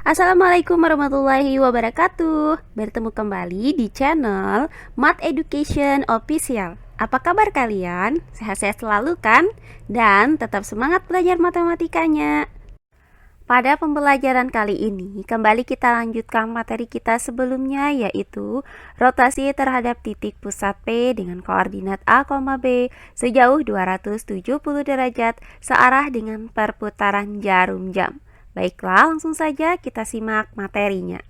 Assalamualaikum warahmatullahi wabarakatuh. Bertemu kembali di channel Math Education Official. Apa kabar kalian? Sehat-sehat selalu kan? Dan tetap semangat belajar matematikanya. Pada pembelajaran kali ini, kembali kita lanjutkan materi kita sebelumnya, yaitu rotasi terhadap titik pusat P dengan koordinat A, B sejauh 270 derajat searah dengan perputaran jarum jam. Baiklah, langsung saja kita simak materinya.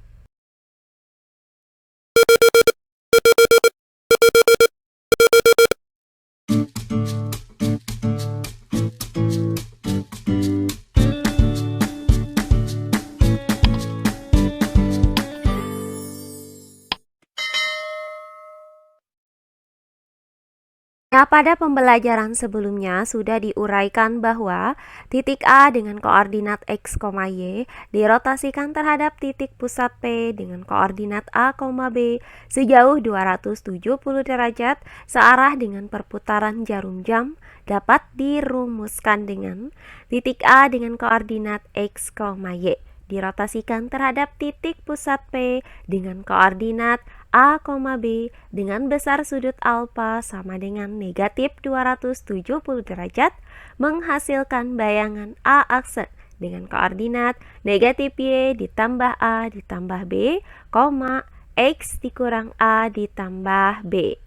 Nah, pada pembelajaran sebelumnya sudah diuraikan bahwa titik A dengan koordinat X, Y dirotasikan terhadap titik pusat P dengan koordinat A, B sejauh 270 derajat searah dengan perputaran jarum jam dapat dirumuskan dengan titik A dengan koordinat X, Y dirotasikan terhadap titik pusat P dengan koordinat A, B dengan besar sudut alfa sama dengan negatif 270 derajat menghasilkan bayangan A aksen dengan koordinat negatif Y ditambah A ditambah B, X dikurang A ditambah B.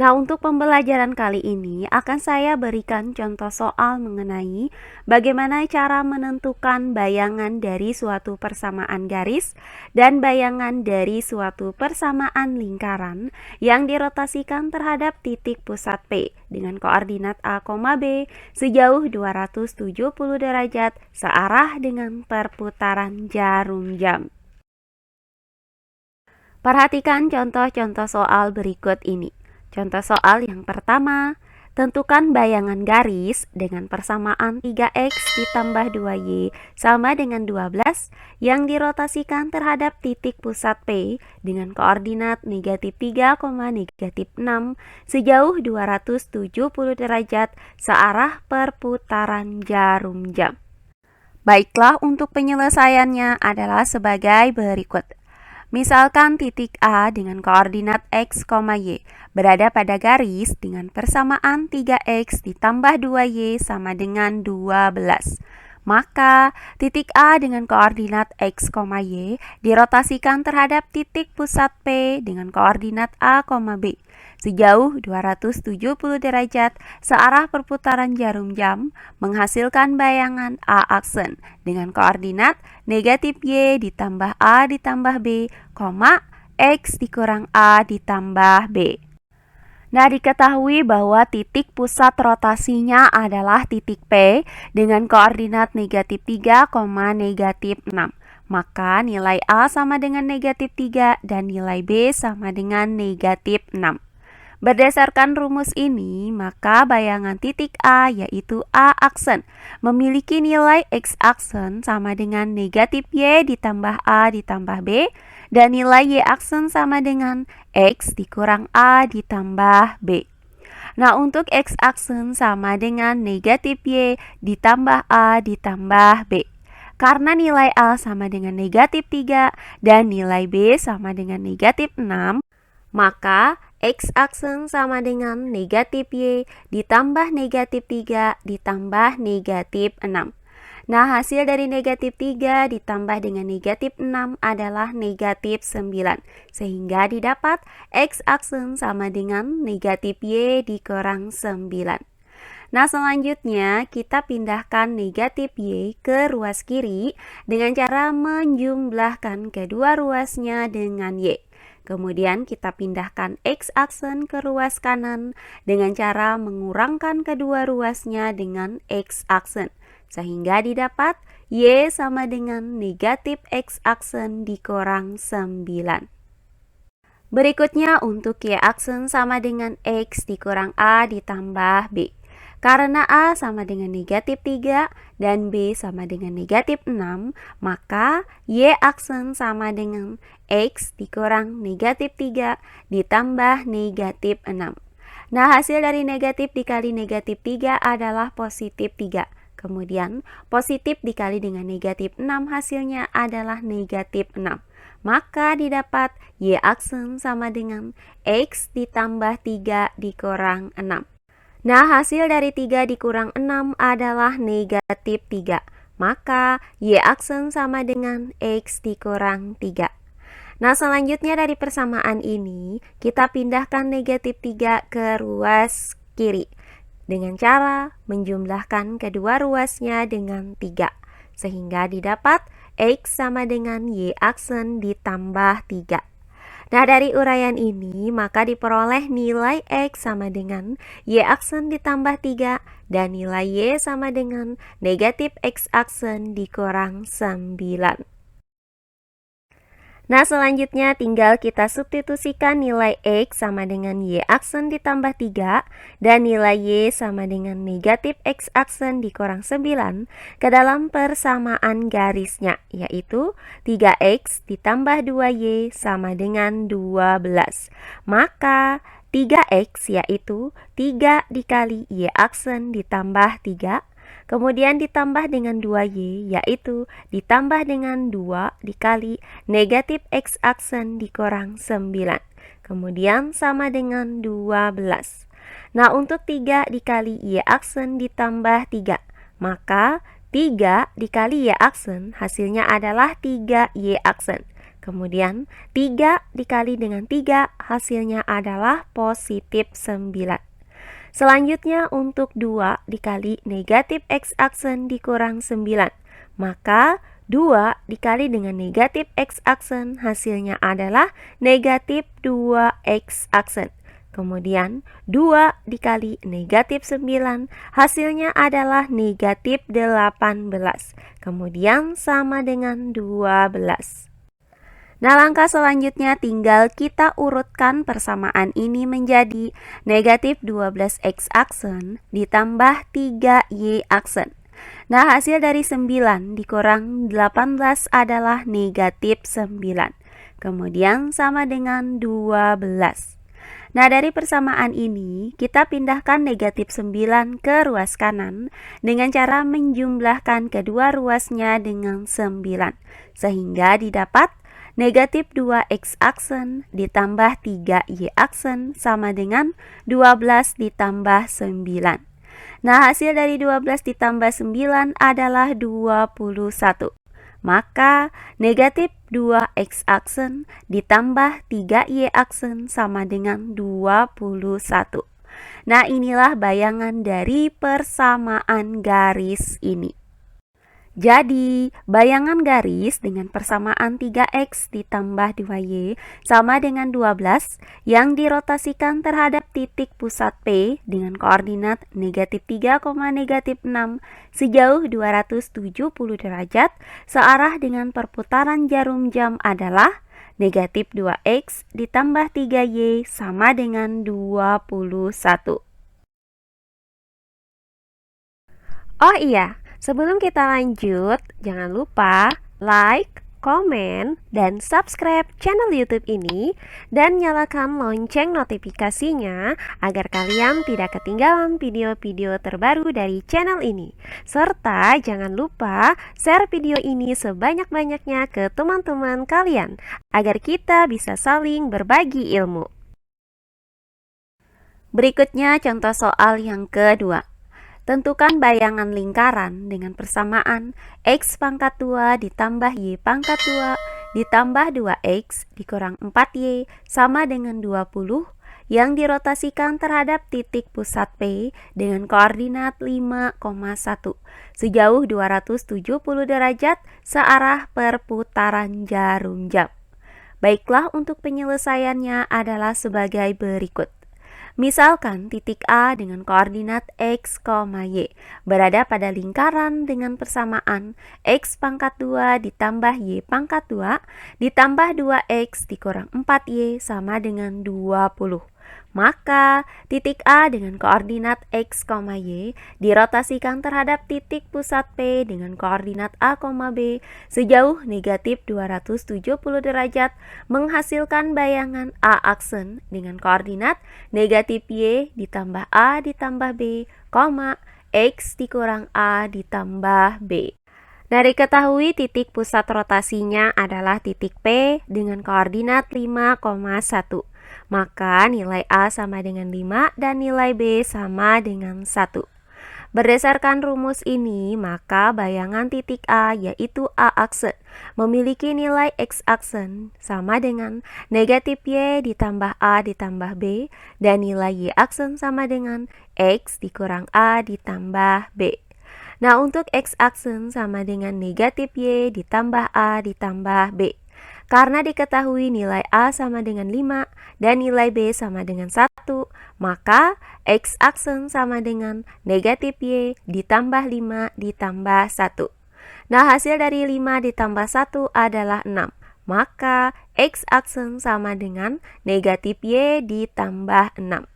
Nah, untuk pembelajaran kali ini akan saya berikan contoh soal mengenai bagaimana cara menentukan bayangan dari suatu persamaan garis dan bayangan dari suatu persamaan lingkaran yang dirotasikan terhadap titik pusat P dengan koordinat A, B sejauh 270 derajat searah dengan perputaran jarum jam. Perhatikan contoh-contoh soal berikut ini. Contoh soal yang pertama, tentukan bayangan garis dengan persamaan 3x ditambah 2y sama dengan 12 yang dirotasikan terhadap titik pusat P dengan koordinat negatif 3, negatif 6 sejauh 270 derajat searah perputaran jarum jam. Baiklah, untuk penyelesaiannya adalah sebagai berikut. Misalkan titik A dengan koordinat X, Y berada pada garis dengan persamaan 3X ditambah 2Y sama dengan 12. Maka titik A dengan koordinat X, Y dirotasikan terhadap titik pusat P dengan koordinat A, B sejauh 270 derajat searah perputaran jarum jam menghasilkan bayangan A aksen dengan koordinat negatif Y ditambah A ditambah B, X dikurang A ditambah B. Nah, diketahui bahwa titik pusat rotasinya adalah titik P dengan koordinat negatif 3, negatif 6. Maka nilai A sama dengan negatif 3 dan nilai B sama dengan negatif 6. Berdasarkan rumus ini, maka bayangan titik A yaitu A aksen memiliki nilai X aksen sama dengan negatif Y ditambah A ditambah B dan nilai Y aksen sama dengan X dikurang A ditambah B. Nah, untuk X aksen sama dengan negatif Y ditambah A ditambah B. Karena nilai A sama dengan negatif 3 dan nilai B sama dengan negatif 6, maka X aksen sama dengan negatif Y ditambah negatif 3 ditambah negatif 6. Nah, hasil dari negatif 3 ditambah dengan negatif 6 adalah negatif 9. Sehingga didapat X aksen sama dengan negatif Y dikurang 9. Nah, selanjutnya kita pindahkan negatif Y ke ruas kiri dengan cara menjumlahkan kedua ruasnya dengan Y. Kemudian kita pindahkan X aksen ke ruas kanan dengan cara mengurangkan kedua ruasnya dengan X aksen. Sehingga didapat Y sama dengan negatif X aksen dikurang 9. Berikutnya untuk Y aksen sama dengan X dikurang A ditambah B. Karena A sama dengan negatif 3 dan B sama dengan negatif 6, maka Y aksen sama dengan X dikurang negatif 3 ditambah negatif 6. Nah, hasil dari negatif dikali negatif 3 adalah positif 3. Kemudian positif dikali dengan negatif 6 hasilnya adalah negatif 6. Maka didapat Y aksen sama dengan X ditambah 3 dikurang 6. Nah, hasil dari 3 dikurang 6 adalah negatif 3. Maka Y aksen sama dengan X dikurang 3. Nah, selanjutnya dari persamaan ini, kita pindahkan negatif 3 ke ruas kiri dengan cara menjumlahkan kedua ruasnya dengan 3. Sehingga didapat X sama dengan Y aksen ditambah 3. Nah, dari uraian ini, maka diperoleh nilai X sama dengan Y aksen ditambah 3 dan nilai Y sama dengan negatif X aksen dikurang 9. Nah, selanjutnya tinggal kita substitusikan nilai X sama dengan Y aksen ditambah 3 dan nilai Y sama dengan negatif X aksen dikurang 9 ke dalam persamaan garisnya, yaitu 3X ditambah 2Y sama dengan 12. Maka 3X yaitu 3 dikali Y aksen ditambah 3, kemudian ditambah dengan 2Y, yaitu ditambah dengan 2 dikali negatif X aksen dikurang 9. Kemudian sama dengan 12. Nah, untuk 3 dikali Y aksen ditambah 3, maka 3 dikali Y aksen hasilnya adalah 3Y aksen. Kemudian 3 dikali dengan 3 hasilnya adalah positif 9. Selanjutnya untuk 2 dikali negatif X aksen dikurang 9. Maka 2 dikali dengan negatif X aksen hasilnya adalah negatif 2X aksen. Kemudian 2 dikali negatif 9 hasilnya adalah negatif 18. Kemudian sama dengan 12. Nah, langkah selanjutnya tinggal kita urutkan persamaan ini menjadi negatif 12X aksen ditambah 3Y aksen. Nah, hasil dari 9 dikurang 18 adalah negatif 9. Kemudian sama dengan 12. Nah, dari persamaan ini kita pindahkan negatif 9 ke ruas kanan dengan cara menjumlahkan kedua ruasnya dengan 9. Sehingga didapat negatif 2X aksen ditambah 3Y aksen sama dengan 12 ditambah 9. Nah, hasil dari 12 ditambah 9 adalah 21. Maka negatif 2X aksen ditambah 3Y aksen sama dengan 21. Nah, inilah bayangan dari persamaan garis ini. Jadi, bayangan garis dengan persamaan 3X ditambah 2Y sama dengan 12 yang dirotasikan terhadap titik pusat P dengan koordinat negatif 3, negatif 6 sejauh 270 derajat searah dengan perputaran jarum jam adalah negatif 2X ditambah 3Y sama dengan 21. Oh iya, sebelum kita lanjut, jangan lupa like, komen, dan subscribe channel YouTube ini dan nyalakan lonceng notifikasinya agar kalian tidak ketinggalan video-video terbaru dari channel ini. Serta jangan lupa share video ini sebanyak-banyaknya ke teman-teman kalian agar kita bisa saling berbagi ilmu. Berikutnya contoh soal yang kedua. Tentukan bayangan lingkaran dengan persamaan X pangkat 2 ditambah Y pangkat 2 ditambah 2X dikurang 4Y sama dengan 20 yang dirotasikan terhadap titik pusat P dengan koordinat 5,1 sejauh 270 derajat searah perputaran jarum jam. Baiklah, untuk penyelesaiannya adalah sebagai berikut. Misalkan titik A dengan koordinat X, Y berada pada lingkaran dengan persamaan X pangkat 2 ditambah Y pangkat 2 ditambah 2X dikurang 4Y sama dengan 20. Maka titik A dengan koordinat X, Y dirotasikan terhadap titik pusat P dengan koordinat A, B sejauh negatif 270 derajat menghasilkan bayangan A aksen dengan koordinat negatif Y ditambah A ditambah B, X dikurang A ditambah B. Nah, diketahui titik pusat rotasinya adalah titik P dengan koordinat 5,1. Maka nilai A sama dengan 5 dan nilai B sama dengan 1. Berdasarkan rumus ini, maka bayangan titik A yaitu A aksen memiliki nilai X aksen sama dengan negatif Y ditambah A ditambah B dan nilai Y aksen sama dengan X dikurang A ditambah B. Nah, untuk X aksen sama dengan negatif Y ditambah A ditambah B. Karena diketahui nilai A sama dengan 5 dan nilai B sama dengan 1, maka X aksen sama dengan negatif Y ditambah 5 ditambah 1. Nah, hasil dari 5 ditambah 1 adalah 6. Maka X aksen sama dengan negatif Y ditambah 6.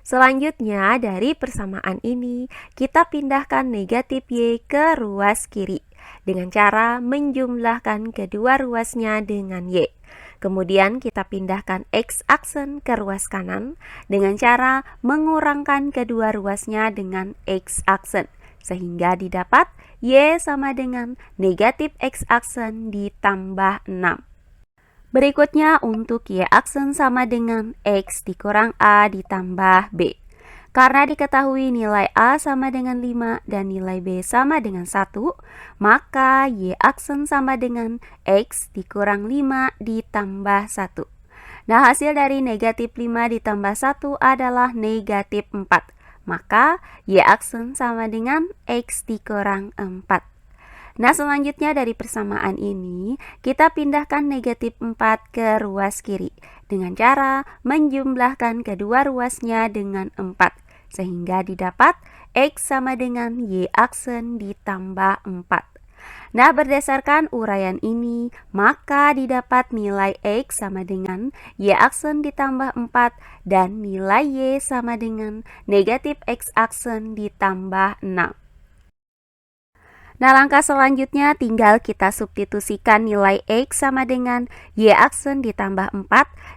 Selanjutnya, dari persamaan ini, kita pindahkan negatif Y ke ruas kiri dengan cara menjumlahkan kedua ruasnya dengan Y. Kemudian kita pindahkan X aksen ke ruas kanan dengan cara mengurangkan kedua ruasnya dengan X aksen, sehingga didapat Y sama dengan negatif X aksen ditambah 6. Berikutnya untuk Y aksen sama dengan X dikurang A ditambah B. Karena diketahui nilai A sama dengan 5 dan nilai B sama dengan 1, maka Y aksen sama dengan X dikurang 5 ditambah 1. Nah, hasil dari negatif 5 ditambah 1 adalah negatif 4. Maka Y aksen sama dengan X dikurang 4. Nah, selanjutnya dari persamaan ini, kita pindahkan negatif 4 ke ruas kiri dengan cara menjumlahkan kedua ruasnya dengan 4, sehingga didapat X sama dengan Y aksen ditambah 4. Nah, berdasarkan uraian ini, maka didapat nilai X sama dengan Y aksen ditambah 4 dan nilai Y sama dengan negatif X aksen ditambah 6. Nah, langkah selanjutnya tinggal kita substitusikan nilai X sama dengan Y aksen ditambah 4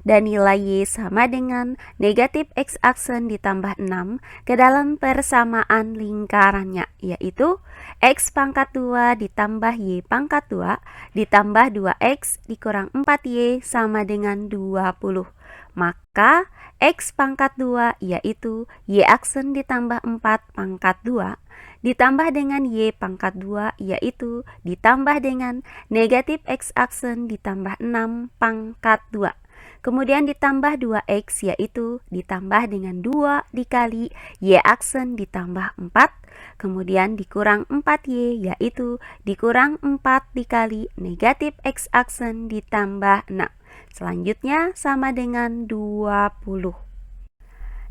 dan nilai Y sama dengan negatif X aksen ditambah 6 ke dalam persamaan lingkarannya, yaitu X pangkat 2 ditambah Y pangkat 2 ditambah 2X dikurang 4Y sama dengan 20. Maka X pangkat 2 yaitu Y aksen ditambah 4 pangkat 2 ditambah dengan Y pangkat 2 yaitu ditambah dengan negatif X aksen ditambah 6 pangkat 2. Kemudian ditambah 2X yaitu ditambah dengan 2 dikali Y aksen ditambah 4. Kemudian dikurang 4Y yaitu dikurang 4 dikali negatif X aksen ditambah 6. Selanjutnya sama dengan 20.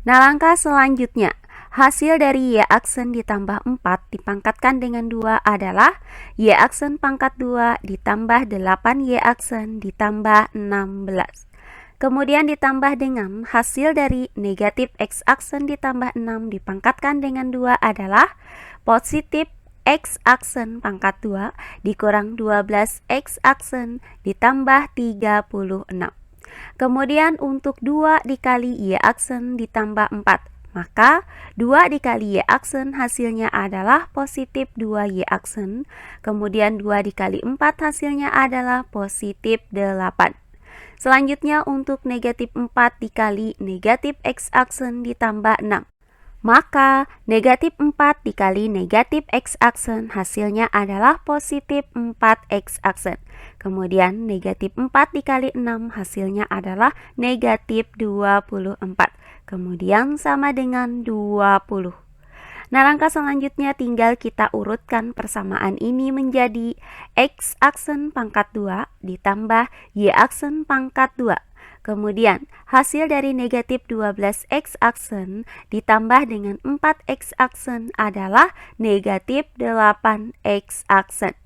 Nah, langkah selanjutnya, hasil dari Y aksen ditambah 4 dipangkatkan dengan 2 adalah Y aksen pangkat 2 ditambah 8Y aksen ditambah 16. Kemudian ditambah dengan hasil dari negatif X aksen ditambah 6 dipangkatkan dengan 2 adalah positif X aksen pangkat 2 dikurang 12X aksen ditambah 36. Kemudian untuk 2 dikali Y aksen ditambah 4, maka 2 dikali Y aksen hasilnya adalah positif 2Y aksen. Kemudian 2 dikali 4 hasilnya adalah positif 8. Selanjutnya untuk negatif 4 dikali negatif X aksen ditambah 6. Maka negatif 4 dikali negatif X aksen hasilnya adalah positif 4X aksen. Kemudian negatif 4 dikali 6 hasilnya adalah negatif 24. Kemudian sama dengan 20. Nah, langkah selanjutnya tinggal kita urutkan persamaan ini menjadi X aksen pangkat 2 ditambah Y aksen pangkat 2. Kemudian hasil dari negatif 12X aksen ditambah dengan 4X aksen adalah negatif 8X aksen.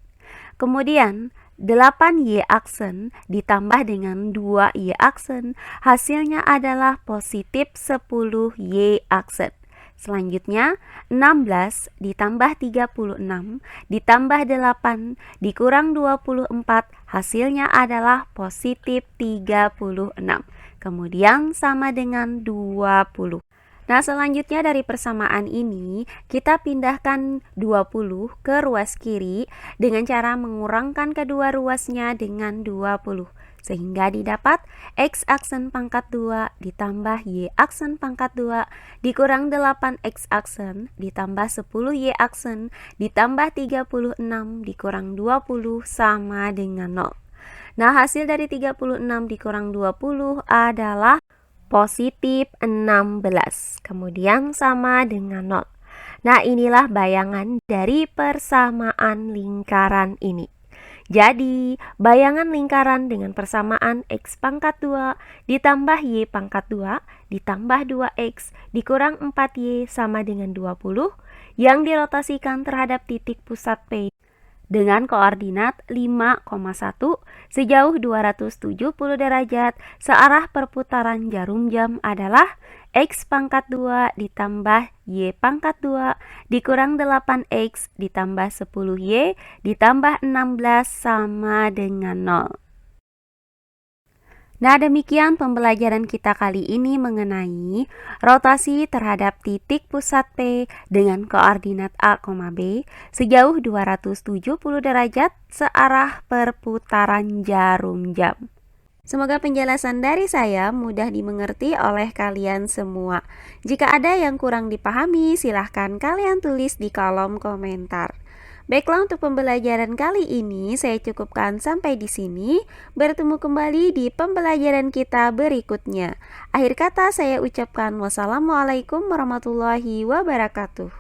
Kemudian 8Y aksen ditambah dengan 2Y aksen hasilnya adalah positif 10Y aksen. Selanjutnya 16 ditambah 36 ditambah 8 dikurang 24 hasilnya adalah positif 36. Kemudian sama dengan 20. Nah, selanjutnya dari persamaan ini, kita pindahkan 20 ke ruas kiri dengan cara mengurangkan kedua ruasnya dengan 20. Sehingga didapat X aksen pangkat 2 ditambah Y aksen pangkat 2 dikurang 8 X aksen ditambah 10 Y aksen ditambah 36 dikurang 20 sama dengan 0. Nah, hasil dari 36 dikurang 20 adalah positif 16, kemudian sama dengan 0. Nah, inilah bayangan dari persamaan lingkaran ini. Jadi, bayangan lingkaran dengan persamaan X pangkat 2 ditambah Y pangkat 2 ditambah 2X dikurang 4Y sama dengan 20 yang dirotasikan terhadap titik pusat P dengan koordinat 5,1 sejauh 270 derajat searah perputaran jarum jam adalah X pangkat 2 ditambah Y pangkat 2 dikurang 8X ditambah 10Y ditambah 16 sama dengan 0. Nah, demikian pembelajaran kita kali ini mengenai rotasi terhadap titik pusat P dengan koordinat A, B sejauh 270 derajat searah perputaran jarum jam. Semoga penjelasan dari saya mudah dimengerti oleh kalian semua. Jika ada yang kurang dipahami, silahkan kalian tulis di kolom komentar. Baiklah, untuk pembelajaran kali ini saya cukupkan sampai di sini. Bertemu kembali di pembelajaran kita berikutnya. Akhir kata saya ucapkan wassalamualaikum warahmatullahi wabarakatuh.